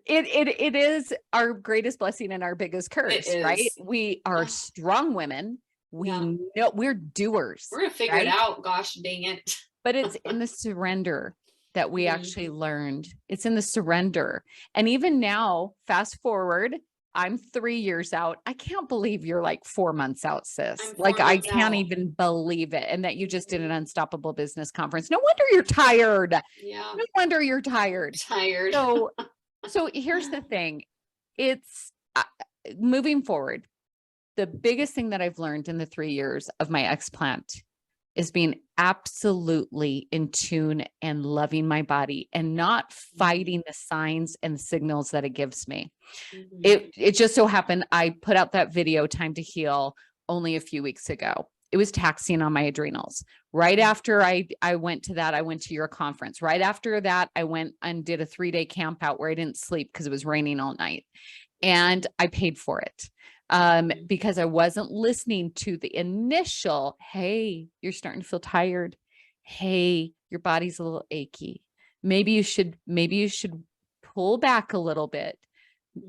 it is our greatest blessing and our biggest curse, right? We are strong women. We know we're doers. We're going to figure it out. Gosh, dang it. But it's in the surrender that we actually learned. It's in the surrender. And even now, fast forward, I'm 3 years out. I can't believe you're like 4 months out, sis. Like I can't even believe it. And that you just did an Unstoppable Business Conference. No wonder you're tired. Yeah. No wonder you're tired. So here's the thing. It's moving forward. The biggest thing that I've learned in the 3 years of my explant is being absolutely in tune and loving my body and not fighting the signs and signals that it gives me. It just so happened I put out that video, Time to Heal, only a few weeks ago. It was taxing on my adrenals. Right after I went to that, I went to your conference. Right after that, I went and did a 3-day camp out where I didn't sleep because it was raining all night. And I paid for it because I wasn't listening to the initial, hey, you're starting to feel tired. Hey, your body's a little achy. Maybe you should pull back a little bit.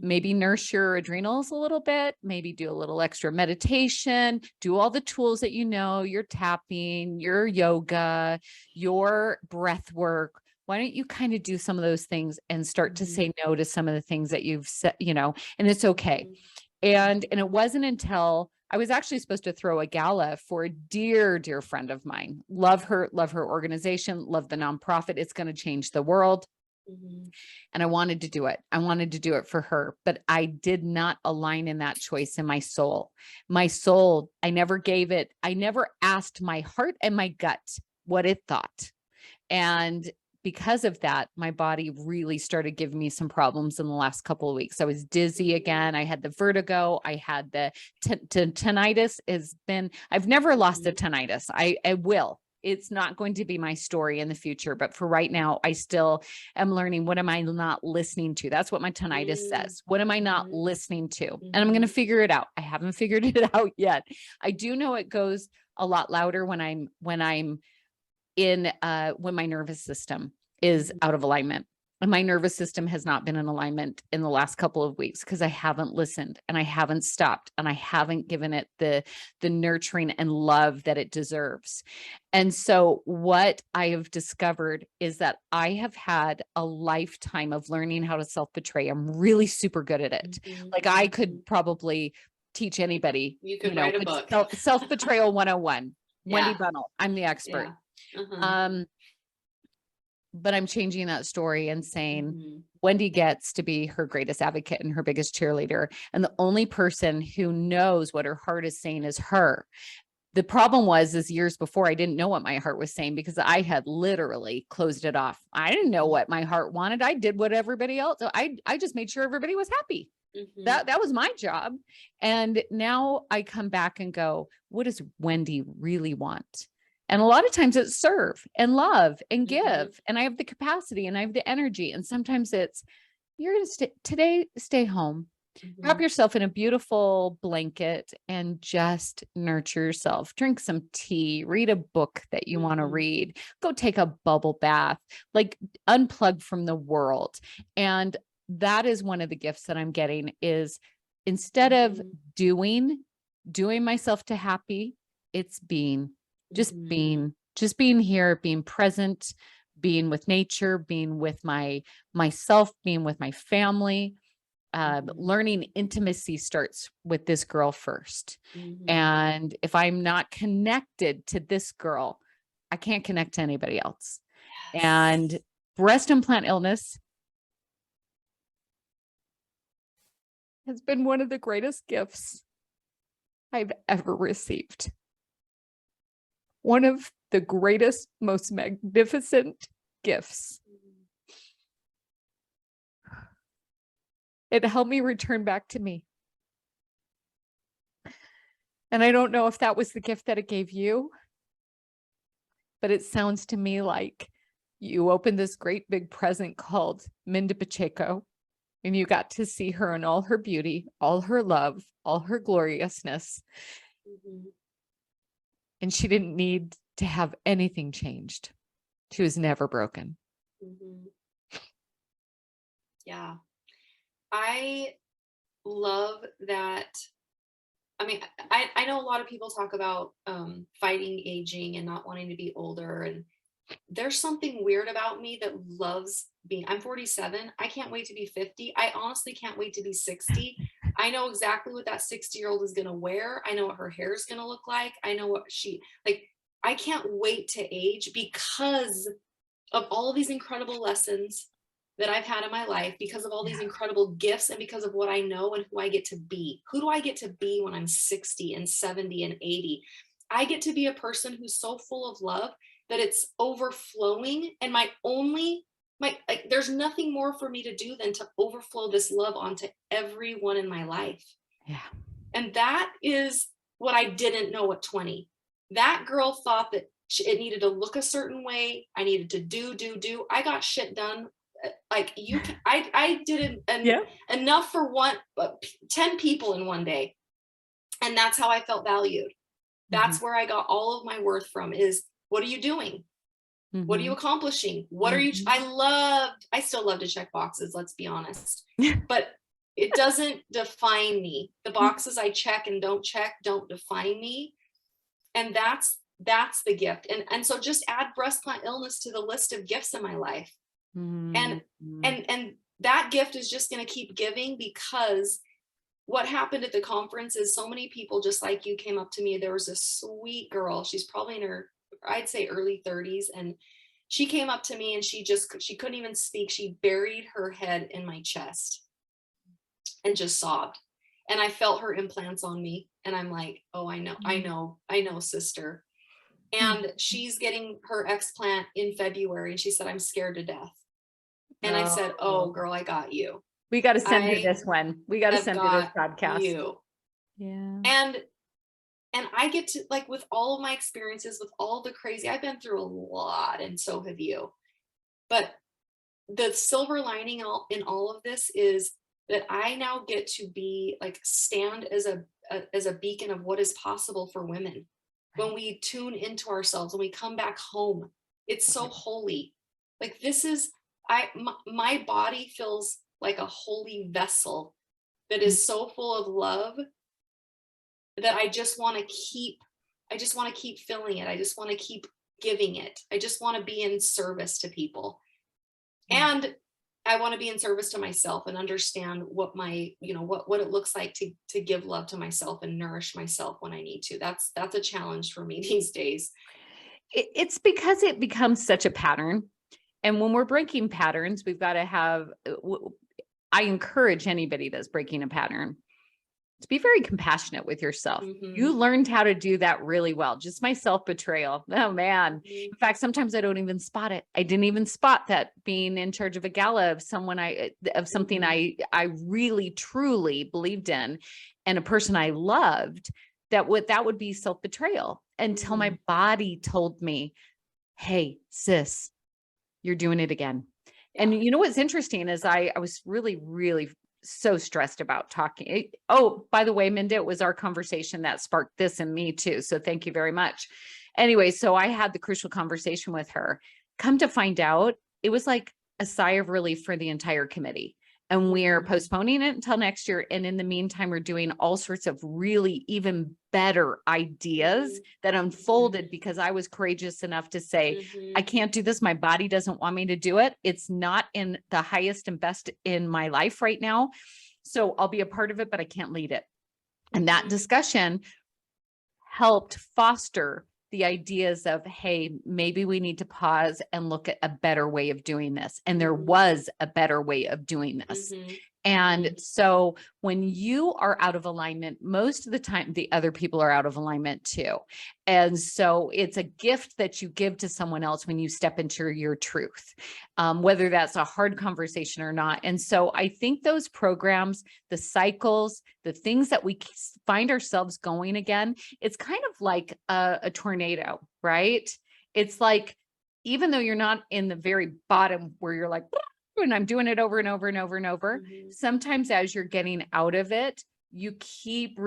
Maybe nurse your adrenals a little bit, maybe do a little extra meditation, do all the tools that you know, your tapping, your yoga, your breath work. Why don't you kind of do some of those things and start to say no to some of the things that you've said, and it's okay. And it wasn't until I was actually supposed to throw a gala for a dear, dear friend of mine. Love her organization, love the nonprofit. It's going to change the world. Mhm. And I wanted to do it. I wanted to do it for her, but I did not align in that choice in my soul. My soul, I never gave it, I never asked my heart and my gut what it thought. And because of that, my body really started giving me some problems in the last couple of weeks. I was dizzy again. I had the vertigo. I had the tinnitus I've never lost the tinnitus. I will. It's not going to be my story in the future, but for right now, I still am learning, what am I not listening to? That's what my tinnitus says. What am I not listening to? And I'm going to figure it out. I haven't figured it out yet. I do know it goes a lot louder when I'm in when my nervous system is out of alignment. And my nervous system has not been in alignment in the last couple of weeks because I haven't listened and I haven't stopped and I haven't given it the nurturing and love that it deserves. And so what I have discovered is that I have had a lifetime of learning how to self-betray. I'm really super good at it. Like I could probably teach anybody, You could write a book. Self-betrayal 101. Wendy Yeah. Bunnell. I'm the expert. Yeah. But I'm changing that story and saying Wendy gets to be her greatest advocate and her biggest cheerleader. And the only person who knows what her heart is saying is her. The problem is years before, I didn't know what my heart was saying because I had literally closed it off. I didn't know what my heart wanted. I did what everybody else. I just made sure everybody was happy. That was my job. And now I come back and go, what does Wendy really want? And a lot of times it's serve and love and give. And I have the capacity and I have the energy. And sometimes it's, you're going to stay home, wrap yourself in a beautiful blanket and just nurture yourself. Drink some tea, read a book that you want to read, go take a bubble bath, like unplug from the world. And that is one of the gifts that I'm getting is instead of doing myself to happy, it's being. Just being here, being present, being with nature, being with myself, being with my family. Learning intimacy starts with this girl first. And if I'm not connected to this girl, I can't connect to anybody else. Yes. And breast implant illness has been one of the greatest gifts I've ever received. One of the greatest, most magnificent gifts. It helped me return back to me. And I don't know if that was the gift that it gave you, but it sounds to me like you opened this great big present called Minda Pacheco, and you got to see her in all her beauty, all her love, all her gloriousness. And she didn't need to have anything changed. She was never broken. Yeah. I love that. I mean, I know a lot of people talk about fighting aging and not wanting to be older. And there's something weird about me that loves I'm 47. I can't wait to be 50. I honestly can't wait to be 60. I know exactly what that 60-year-old is going to wear. I know what her hair is going to look like. I know what I can't wait to age because of all these incredible lessons that I've had in my life, because of all these incredible gifts and because of what I know and who I get to be. Who do I get to be when I'm 60 and 70 and 80? I get to be a person who's so full of love that it's overflowing. And there's nothing more for me to do than to overflow this love onto everyone in my life. Yeah. And that is what I didn't know at 20. That girl thought that it needed to look a certain way. I needed to do. I got shit done. I did enough for 10 people in one day. And that's how I felt valued. That's where I got all of my worth from is, what are you doing? What are you accomplishing? What are you? I still love to check boxes, let's be honest, but it doesn't define me. The boxes I check and don't check don't define me. And that's the gift. And so just add breast implant illness to the list of gifts in my life. And that gift is just going to keep giving, because what happened at the conference is so many people just like you came up to me. There was a sweet girl. She's probably in her, I'd say, early 30s. And She came up to me and she couldn't even speak. She buried her head in my chest and just sobbed. And I felt her implants on me. And I'm like, oh, I know, sister. And she's getting her explant in February. And she said, I'm scared to death. And I said, oh, girl, I got you. We got to send her this one. We got to send her this podcast. You. Yeah. And I get to, like, with all of my experiences, with all the crazy, I've been through a lot, and so have you. But the silver lining in all of this is that I now get to be like, stand as a beacon of what is possible for women. When we tune into ourselves, when we come back home, it's so holy. Like, this is, my body feels like a holy vessel that is so full of love that I just want to keep filling it. I just want to keep giving it. I just want to be in service to people. And I want to be in service to myself and understand what what it looks like to give love to myself and nourish myself when I need to. That's a challenge for me these days. It's because it becomes such a pattern. And when we're breaking patterns, we've got to have, I encourage anybody that's breaking a pattern to be very compassionate with yourself. You learned how to do that really well. Just my self-betrayal. Oh man. In fact, sometimes I don't even spot it. I didn't even spot that being in charge of a gala of something I really truly believed in, and a person I loved, that would be self-betrayal until my body told me, hey, sis, you're doing it again. Yeah. And you know, what's interesting is I was really, really so stressed about talking. Oh, by the way, Minda, it was our conversation that sparked this in me too. So thank you very much. Anyway, so I had the crucial conversation with her. Come to find out, it was like a sigh of relief for the entire committee. And we're postponing it until next year. And in the meantime, we're doing all sorts of really even better ideas that unfolded because I was courageous enough to say, I can't do this. My body doesn't want me to do it. It's not in the highest and best in my life right now. So I'll be a part of it, but I can't lead it. And that discussion helped foster the ideas of, hey, maybe we need to pause and look at a better way of doing this. And there was a better way of doing this. And so when you are out of alignment, most of the time, the other people are out of alignment too. And so it's a gift that you give to someone else when you step into your truth, whether that's a hard conversation or not. And so I think those programs, the cycles, the things that we find ourselves going again, it's kind of like a tornado, right? It's like, even though you're not in the very bottom where you're like, and I'm doing it over and over and over and over. Sometimes as you're getting out of it, you keep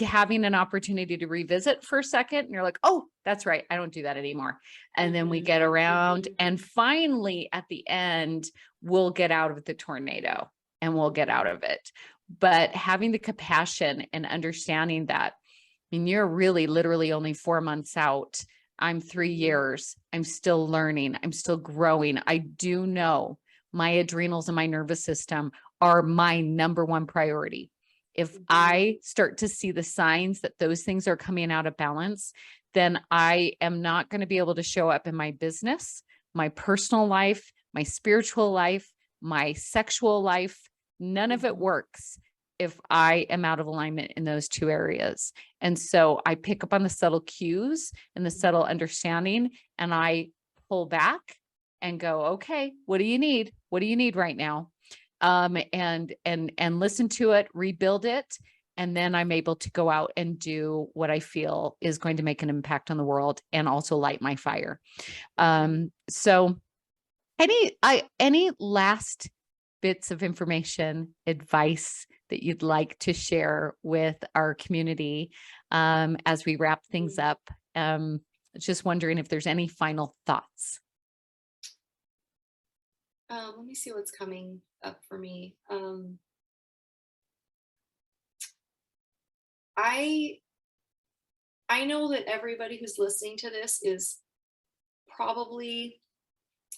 having an opportunity to revisit for a second. And you're like, oh, that's right. I don't do that anymore. And then we get around and finally at the end, we'll get out of the tornado and we'll get out of it. But having the compassion and understanding that, I mean, you're really literally only 4 months out. I'm 3 years. I'm still learning. I'm still growing. I do know my adrenals and my nervous system are my number one priority. If I start to see the signs that those things are coming out of balance, then I am not going to be able to show up in my business, my personal life, my spiritual life, my sexual life. None of it works if I am out of alignment in those two areas. And so I pick up on the subtle cues and the subtle understanding, and I pull back and go, okay, what do you need? What do you need right now? And listen to it, rebuild it. And then I'm able to go out and do what I feel is going to make an impact on the world and also light my fire. So any last bits of information, advice that you'd like to share with our community as we wrap things up? Just wondering if there's any final thoughts. Let me see what's coming up for me. I know that everybody who's listening to this is probably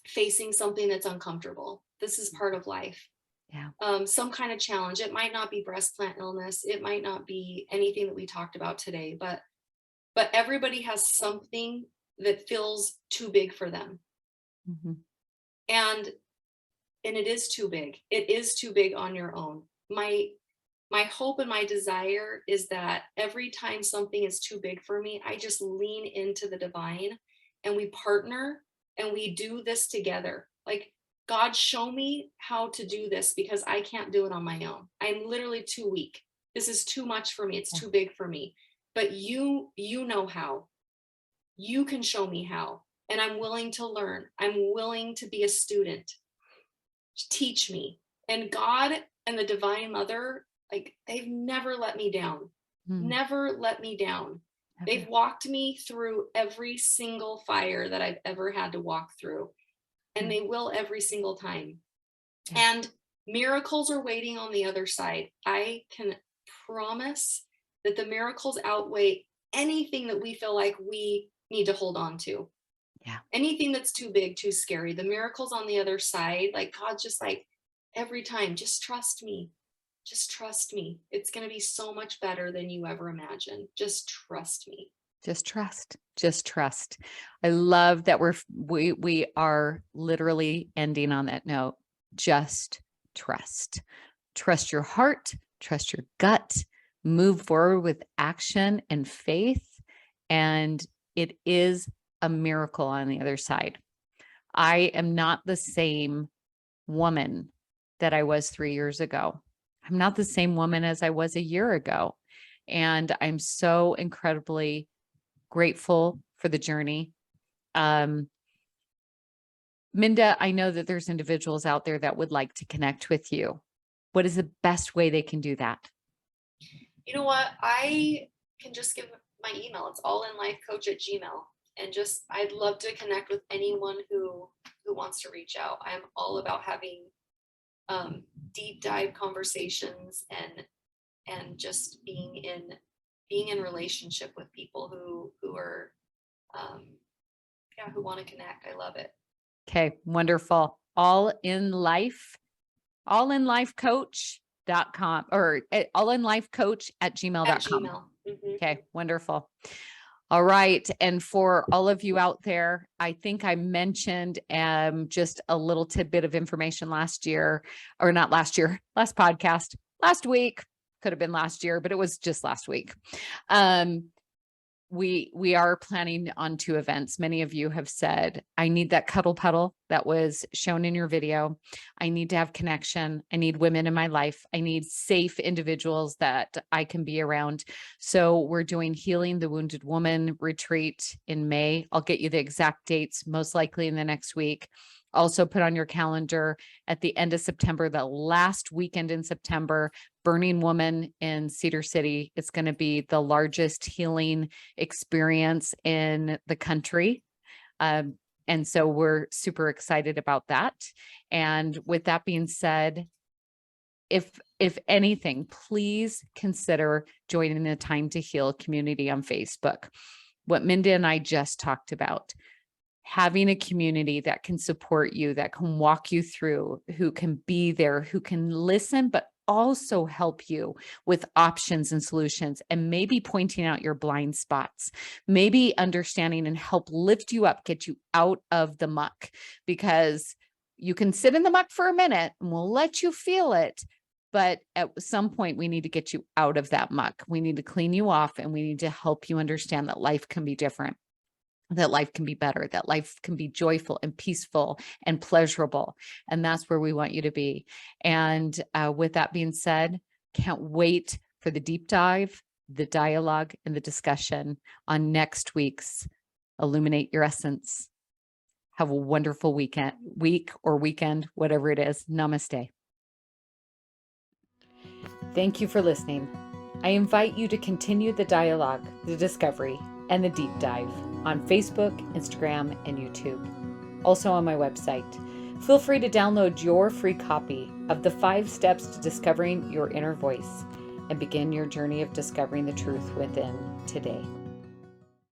facing something that's uncomfortable. This is part of life. Yeah. Some kind of challenge. It might not be breast implant illness. It might not be anything that we talked about today, but everybody has something that feels too big for them. Mhm. And it is too big. It is too big on your own. My hope and my desire is that every time something is too big for me, I just lean into the divine and we partner and we do this together. Like, God, show me how to do this because I can't do it on my own. I'm literally too weak. This is too much for me. It's Yeah. too big for me. But you know how. You can show me how. And I'm willing to learn. I'm willing to be a student. Teach me. And God and the Divine Mother, like, they've never let me down. Mm. Never let me down. Never. They've walked me through every single fire that I've ever had to walk through. And they will every single time. Yeah. And miracles are waiting on the other side. I can promise that the miracles outweigh anything that we feel like we need to hold on to. Yeah. Anything that's too big, too scary. The miracles on the other side, like, God's just like, every time, just trust me. Just trust me. It's going to be so much better than you ever imagined. Just trust me. Just trust. Just trust. I love that we are literally ending on that note. Just trust. Trust your heart, trust your gut, move forward with action and faith, and it is a miracle on the other side. I am not the same woman that I was 3 years ago. I'm not the same woman as I was a year ago. And I'm so incredibly grateful for the journey. Minda, I know that there's individuals out there that would like to connect with you. What is the best way they can do that? You know what? I can just give my email. It's allinlifecoach@gmail. And just, I'd love to connect with anyone who wants to reach out. I'm all about having deep dive conversations and just being in relationship with people who are who want to connect. I love it. Okay, wonderful. allinlifecoach.com or allinlifecoach@gmail.com. At Gmail. Mm-hmm. Okay, wonderful. All right. And for all of you out there, I think I mentioned just a little tidbit of information last podcast, last week. Could have been last year, but it was just last week. We are planning on 2 events. Many of you have said, I need that cuddle puddle that was shown in your video. I need to have connection. I need women in my life. I need safe individuals that I can be around. So we're doing Healing the Wounded Woman retreat in May. I'll get you the exact dates, most likely in the next week. Also put on your calendar at the end of September, the last weekend in September, Burning Woman in Cedar City. It's going to be the largest healing experience in the country. And so we're super excited about that. And with that being said, if anything, please consider joining the Time to Heal community on Facebook. What Minda and I just talked about. Having a community that can support you, that can walk you through, who can be there, who can listen, but also help you with options and solutions, and maybe pointing out your blind spots, maybe understanding and help lift you up, get you out of the muck, because you can sit in the muck for a minute and we'll let you feel it. But at some point, we need to get you out of that muck. We need to clean you off, and we need to help you understand that life can be different, that life can be better, that life can be joyful and peaceful and pleasurable. And that's where we want you to be. And with that being said, can't wait for the deep dive, the dialogue, and the discussion on next week's Illuminate Your Essence. Have a wonderful week or weekend, whatever it is. Namaste. Thank you for listening. I invite you to continue the dialogue, the discovery, and the deep dive on Facebook, Instagram, and YouTube. Also on my website. Feel free to download your free copy of the 5 steps to discovering your inner voice and begin your journey of discovering the truth within today.